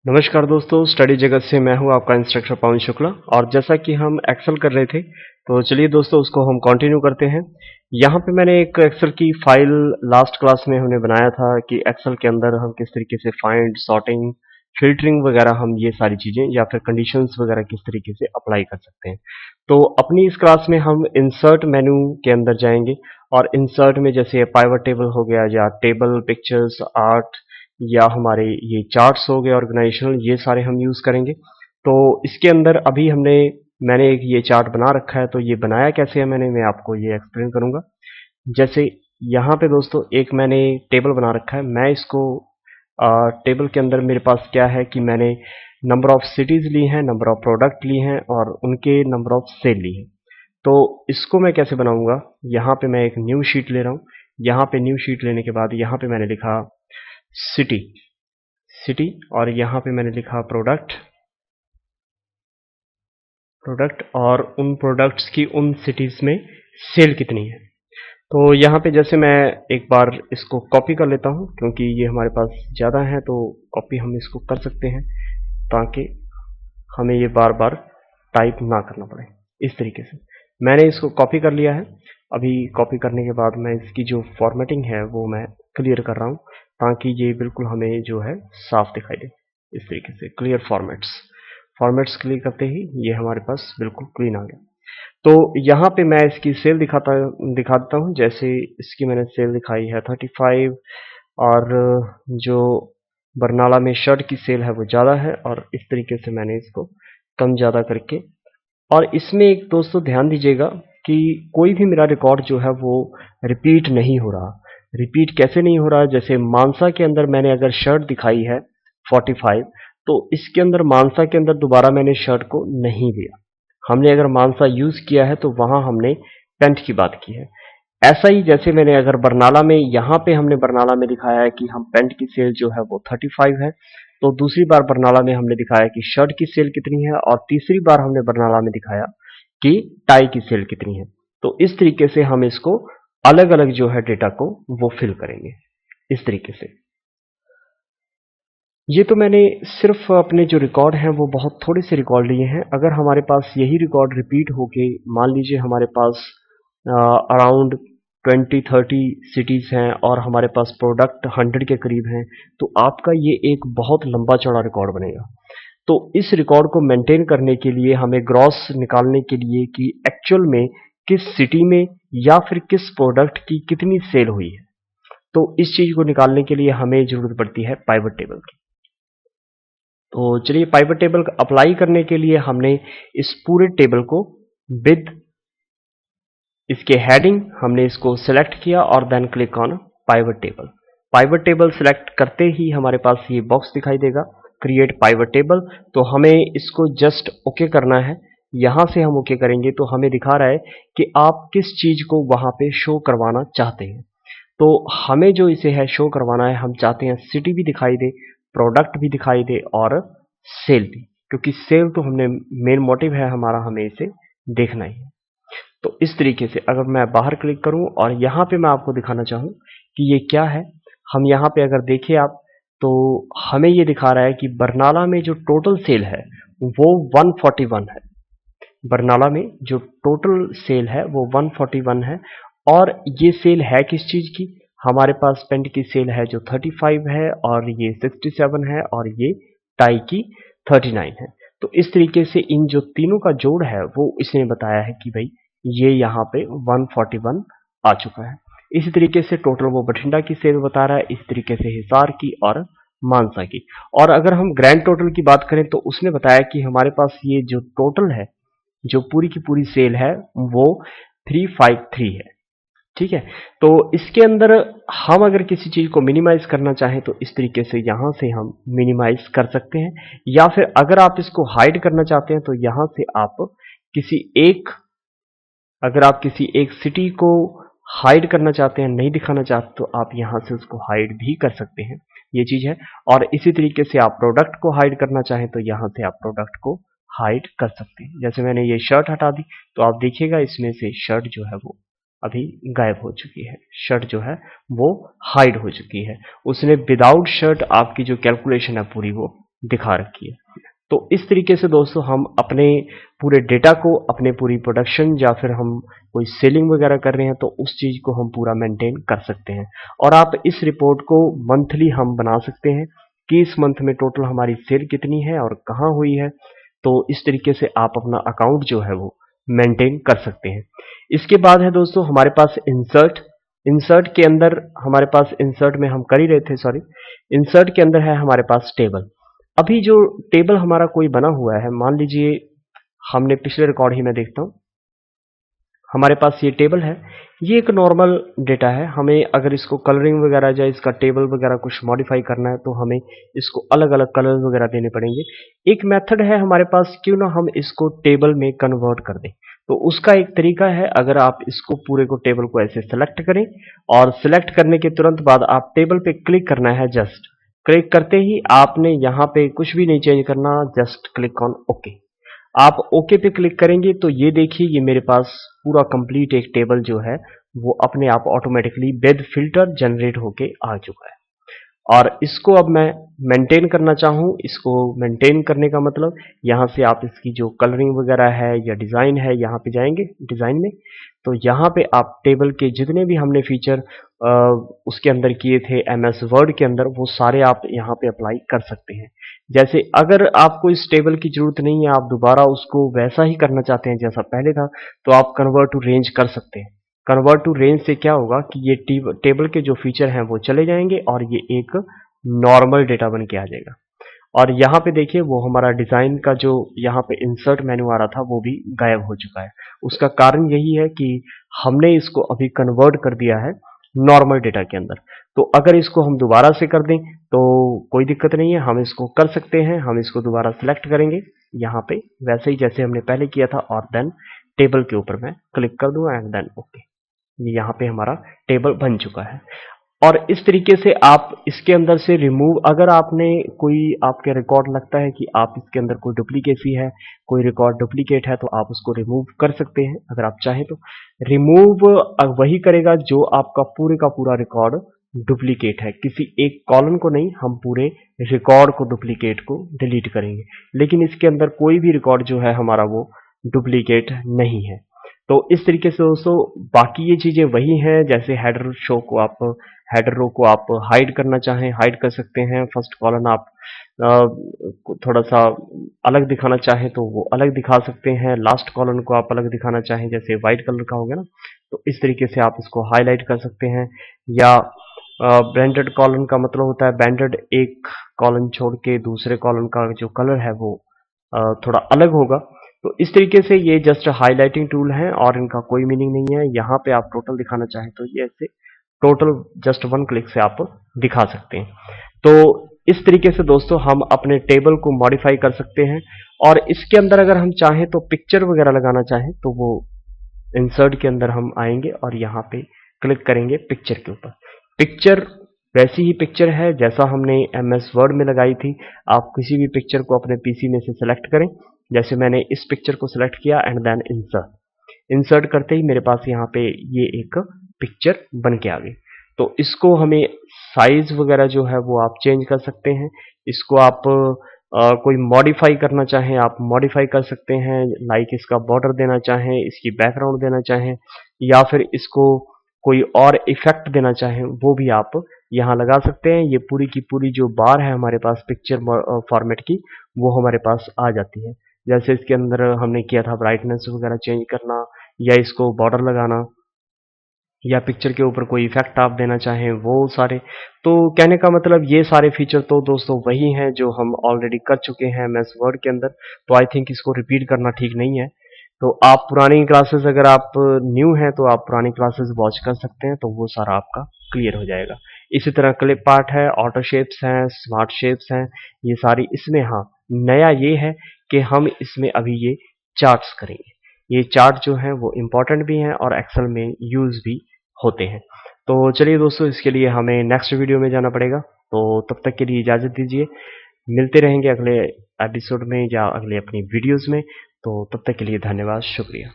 नमस्कार दोस्तों, स्टडी जगत से मैं हूं आपका इंस्ट्रक्टर पवन शुक्ला। और जैसा कि हम एक्सेल कर रहे थे तो चलिए दोस्तों उसको हम कंटिन्यू करते हैं। यहाँ पे मैंने एक एक्सेल की फाइल लास्ट क्लास में हमने बनाया था कि एक्सेल के अंदर हम किस तरीके से फाइंड, सॉर्टिंग, फिल्टरिंग वगैरह हम ये सारी चीजें या फिर कंडीशंस वगैरह किस तरीके से अप्लाई कर सकते हैं। तो अपनी इस क्लास में हम इंसर्ट मेन्यू के अंदर जाएंगे और इंसर्ट में जैसे पाइवट टेबल हो गया या टेबल, पिक्चर्स, आर्ट या हमारे ये चार्ट्स हो गए ऑर्गेनाइजेशनल, ये सारे हम यूज करेंगे। तो इसके अंदर अभी मैंने एक ये चार्ट बना रखा है। तो ये बनाया कैसे है मैं आपको ये एक्सप्लेन करूंगा। जैसे यहाँ पे दोस्तों एक मैंने टेबल बना रखा है। मैं इसको टेबल के अंदर मेरे पास क्या है कि मैंने नंबर ऑफ सिटीज ली हैं, नंबर ऑफ प्रोडक्ट ली हैं और उनके नंबर ऑफ सेल ली है। तो इसको मैं कैसे बनाऊंगा, यहाँ पे मैं एक न्यू शीट ले रहा हूँ। यहाँ पे न्यू शीट लेने के बाद यहाँ पे मैंने लिखा सिटी सिटी और यहाँ पे मैंने लिखा प्रोडक्ट और उन प्रोडक्ट्स की उन सिटीज में सेल कितनी है। तो यहाँ पे जैसे मैं एक बार इसको कॉपी कर लेता हूँ क्योंकि ये हमारे पास ज़्यादा है, तो कॉपी हम इसको कर सकते हैं ताकि हमें ये बार बार टाइप ना करना पड़े। इस तरीके से मैंने इसको कॉपी कर लिया है। अभी कॉपी करने के बाद मैं इसकी जो फॉर्मेटिंग है वो मैं क्लियर कर रहा हूँ ताकि ये बिल्कुल हमें जो है साफ दिखाई दे। इस तरीके से क्लियर फॉर्मेट्स क्लिक करते ही ये हमारे पास बिल्कुल क्लीन आ गया। तो यहाँ पे मैं इसकी सेल दिखा देता हूँ। जैसे इसकी मैंने सेल दिखाई है 35 और जो बरनाला में शर्ट की सेल है वो ज़्यादा है और इस तरीके से मैंने इसको कम ज़्यादा करके। और इसमें एक दोस्तों ध्यान दीजिएगा कि कोई भी मेरा रिकॉर्ड जो है वो रिपीट नहीं हो रहा। रिपीट कैसे नहीं हो रहा, जैसे मानसा के अंदर मैंने अगर शर्ट दिखाई है 45, तो इसके अंदर मानसा के अंदर दोबारा मैंने शर्ट को नहीं दिया। हमने अगर मानसा यूज किया है तो वहां हमने पेंट की बात की है। ऐसा ही जैसे मैंने अगर बरनाला में, यहाँ पे हमने बरनाला में दिखाया है कि हम पेंट की सेल जो है वो 35 है, तो दूसरी बार बरनाला में हमने दिखाया कि शर्ट की सेल कितनी है और तीसरी बार हमने बरनाला में दिखाया कि टाई की सेल कितनी है। तो इस तरीके से हम इसको अलग अलग जो है डेटा को वो फिल करेंगे इस तरीके से। ये तो मैंने सिर्फ अपने जो रिकॉर्ड हैं वो बहुत थोड़े से रिकॉर्ड लिए हैं। अगर हमारे पास यही रिकॉर्ड रिपीट होके, मान लीजिए हमारे पास अराउंड 20-30 सिटीज हैं और हमारे पास प्रोडक्ट 100 के करीब हैं, तो आपका ये एक बहुत लंबा चौड़ा रिकॉर्ड बनेगा। तो इस रिकॉर्ड को मेंटेन करने के लिए हमें ग्रॉस निकालने के लिए कि एक्चुअल में किस सिटी में या फिर किस प्रोडक्ट की कितनी सेल हुई है, तो इस चीज को निकालने के लिए हमें जरूरत पड़ती है पाइवट टेबल की। तो चलिए पाइवट टेबल अप्लाई करने के लिए हमने इस पूरे टेबल को विद इसके हेडिंग हमने इसको सिलेक्ट किया और then click on pivot table. Pivot table select करते ही हमारे पास ये बॉक्स दिखाई देगा, क्रिएट पाइवट टेबल। तो हमें इसको जस्ट ओके करना है। यहां से हम ओके करेंगे तो हमें दिखा रहा है कि आप किस चीज को वहां पे शो करवाना चाहते हैं। तो हमें जो इसे है शो करवाना है, हम चाहते हैं सिटी भी दिखाई दे, प्रोडक्ट भी दिखाई दे और सेल भी, क्योंकि सेल तो हमने मेन मोटिव है हमारा, हमें इसे देखना ही है। तो इस तरीके से अगर मैं बाहर क्लिक करूं और यहां पे मैं आपको दिखाना चाहूं कि ये क्या है, हम यहां पे अगर देखें आप, तो हमें ये दिखा रहा है कि बरनाला में जो टोटल सेल है वो 141 है। बरनाला में जो टोटल सेल है वो 141 है। और ये सेल है किस चीज की, हमारे पास पेंट की सेल है जो 35 है और ये 67 है और ये टाई की 39 है। तो इस तरीके से इन जो तीनों का जोड़ है वो इसने बताया है कि भाई ये यहाँ पे 141 आ चुका है। इसी तरीके से टोटल वो बठिंडा की सेल बता रहा है, इस तरीके से हिसार की और मानसा की। और अगर हम ग्रैंड टोटल की बात करें तो उसने बताया कि हमारे पास ये जो टोटल है, जो पूरी की पूरी सेल है वो 353 है। ठीक है, तो इसके अंदर हम अगर किसी चीज को मिनिमाइज करना चाहें तो इस तरीके से यहां से हम मिनिमाइज कर सकते हैं, या फिर अगर आप इसको हाइड करना चाहते हैं तो यहां से आप किसी एक, अगर आप किसी एक सिटी को हाइड करना चाहते हैं, नहीं दिखाना चाहते, तो आप यहां से उसको हाइड भी कर सकते हैं। ये चीज है। और इसी तरीके से आप प्रोडक्ट को हाइड करना चाहें तो यहां से आप प्रोडक्ट को हाइड कर सकते हैं। जैसे मैंने ये शर्ट हटा दी तो आप देखिएगा इसमें से शर्ट जो है वो अभी गायब हो चुकी है, शर्ट जो है वो हाइड हो चुकी है। उसने विदाउट शर्ट आपकी जो कैलकुलेशन है पूरी वो दिखा रखी है। तो इस तरीके से दोस्तों हम अपने पूरे डेटा को, अपने पूरी प्रोडक्शन या फिर हम कोई सेलिंग वगैरह कर रहे हैं तो उस चीज को हम पूरा मेंटेन कर सकते हैं। और आप इस रिपोर्ट को मंथली हम बना सकते हैं कि इस मंथ में टोटल हमारी सेल कितनी है और कहाँ हुई है। तो इस तरीके से आप अपना अकाउंट जो है वो मेंटेन कर सकते हैं। इसके बाद है दोस्तों हमारे पास इंसर्ट। इंसर्ट के अंदर हमारे पास, इंसर्ट में हम कर ही रहे थे, सॉरी, इंसर्ट के अंदर है हमारे पास टेबल। अभी जो टेबल हमारा कोई बना हुआ है, मान लीजिए हमने पिछले रिकॉर्ड ही मैं देखता हूं, हमारे पास ये टेबल है, ये एक नॉर्मल डेटा है। हमें अगर इसको कलरिंग वगैरह या इसका टेबल वगैरह कुछ मॉडिफाई करना है तो हमें इसको अलग अलग कलर्स वगैरह देने पड़ेंगे। एक मेथड है हमारे पास, क्यों ना हम इसको टेबल में कन्वर्ट कर दें। तो उसका एक तरीका है, अगर आप इसको पूरे को टेबल को ऐसे सेलेक्ट करें और सिलेक्ट करने के तुरंत बाद आप टेबल पे क्लिक करना है। जस्ट क्लिक करते ही आपने यहाँ पे कुछ भी नहीं चेंज करना, जस्ट क्लिक ऑन ओके। आप ओके पे क्लिक करेंगे तो ये देखिए, ये मेरे पास पूरा कंप्लीट एक टेबल जो है वो अपने आप ऑटोमेटिकली विद फिल्टर जनरेट होके आ चुका है। और इसको अब मैं मेंटेन करना चाहूँ, इसको मेंटेन करने का मतलब यहाँ से आप इसकी जो कलरिंग वगैरह है या डिज़ाइन है, यहाँ पे जाएंगे डिज़ाइन में, तो यहाँ पे आप टेबल के जितने भी हमने फीचर उसके अंदर किए थे एमएस वर्ड के अंदर, वो सारे आप यहाँ पे अप्लाई कर सकते हैं। जैसे अगर आपको इस टेबल की जरूरत नहीं है, आप दोबारा उसको वैसा ही करना चाहते हैं जैसा पहले था, तो आप कन्वर्ट टू रेंज कर सकते हैं। कन्वर्ट टू रेंज से क्या होगा कि ये टेबल के जो फीचर हैं वो चले जाएंगे और ये एक नॉर्मल डेटा बन के आ जाएगा। और यहाँ पे देखिए वो हमारा डिजाइन का जो यहाँ पे इंसर्ट मेन्यू आ रहा था वो भी गायब हो चुका है। उसका कारण यही है कि हमने इसको अभी कन्वर्ट कर दिया है नॉर्मल डेटा के अंदर। तो अगर इसको हम दोबारा से कर दें तो कोई दिक्कत नहीं है, हम इसको कर सकते हैं। हम इसको दोबारा सिलेक्ट करेंगे यहाँ पे वैसे ही जैसे हमने पहले किया था और देन टेबल के ऊपर मैं क्लिक कर दूंगा एंड देन ओके। ये यहाँ पे हमारा टेबल बन चुका है। और इस तरीके से आप इसके अंदर से रिमूव, अगर आपने कोई आपके रिकॉर्ड लगता है कि आप इसके अंदर कोई डुप्लीकेसी है, कोई रिकॉर्ड डुप्लीकेट है, तो आप उसको रिमूव कर सकते हैं अगर आप चाहें तो। रिमूव वही करेगा जो आपका पूरे का पूरा रिकॉर्ड डुप्लीकेट है, किसी एक कॉलम को नहीं, हम पूरे रिकॉर्ड को, डुप्लीकेट को डिलीट करेंगे। लेकिन इसके अंदर कोई भी रिकॉर्ड जो है हमारा वो डुप्लीकेट नहीं है। तो इस तरीके से दोस्तों बाकी ये चीजें वही हैं। जैसे हेडर शो को आप, हेडर रो को आप हाइड करना चाहें हाइड कर सकते हैं। फर्स्ट कॉलम आप थोड़ा सा अलग दिखाना चाहें तो वो अलग दिखा सकते हैं। लास्ट कॉलम को आप अलग दिखाना चाहें, जैसे व्हाइट कलर का हो गया ना, तो इस तरीके से आप इसको हाईलाइट कर सकते हैं। या बैंडेड कॉलम का मतलब होता है बैंडेड, एक कॉलम छोड़ के दूसरे कॉलम का जो कलर है वो थोड़ा अलग होगा। तो इस तरीके से ये जस्ट हाईलाइटिंग टूल है और इनका कोई मीनिंग नहीं है। यहाँ पे आप टोटल दिखाना चाहें तो ये ऐसे टोटल जस्ट वन क्लिक से आप दिखा सकते हैं। तो इस तरीके से दोस्तों हम अपने टेबल को मॉडिफाई कर सकते हैं। और इसके अंदर अगर हम चाहें तो पिक्चर वगैरह लगाना चाहें तो वो इंसर्ट के अंदर हम आएंगे और यहाँ पे क्लिक करेंगे पिक्चर के ऊपर। पिक्चर वैसी ही पिक्चर है जैसा हमने एमएस वर्ड में लगाई थी। आप किसी भी पिक्चर को अपने पीसी में से सिलेक्ट करें, जैसे मैंने इस पिक्चर को सिलेक्ट किया एंड देन इंसर्ट। इंसर्ट करते ही मेरे पास यहाँ पे ये एक पिक्चर बन के आ गई। तो इसको हमें साइज वगैरह जो है वो आप चेंज कर सकते हैं। इसको आप कोई मॉडिफाई करना चाहें आप मॉडिफाई कर सकते हैं, लाइक इसका बॉर्डर देना चाहें, इसकी बैकग्राउंड देना चाहें, या फिर इसको कोई और इफेक्ट देना चाहें वो भी आप यहाँ लगा सकते हैं। ये पूरी की पूरी जो बार है हमारे पास पिक्चर फॉर्मेट की, वो हमारे पास आ जाती है। जैसे इसके अंदर हमने किया था ब्राइटनेस वगैरह चेंज करना, या इसको बॉर्डर लगाना, या पिक्चर के ऊपर कोई इफेक्ट आप देना चाहें, वो सारे। तो कहने का मतलब ये सारे फीचर तो दोस्तों वही हैं जो हम ऑलरेडी कर चुके हैं एमएस वर्ड के अंदर। तो आई थिंक इसको रिपीट करना ठीक नहीं है। तो आप पुरानी क्लासेस, अगर आप न्यू हैं तो आप पुरानी क्लासेस वॉच कर सकते हैं, तो वो सारा आपका क्लियर हो जाएगा। इसी तरह क्लिप पार्ट है, ऑटो शेप्स हैं, स्मार्ट शेप्स हैं, ये सारी इसमें। हाँ, नया ये है कि हम इसमें अभी ये चार्ट्स करेंगे। ये चार्ट जो हैं वो इम्पोर्टेंट भी हैं और एक्सेल में यूज भी होते हैं। तो चलिए दोस्तों, इसके लिए हमें नेक्स्ट वीडियो में जाना पड़ेगा। तो तब तक के लिए इजाज़त दीजिए, मिलते रहेंगे अगले एपिसोड में या अगले अपनी वीडियोस में। तो तब तक के लिए धन्यवाद, शुक्रिया।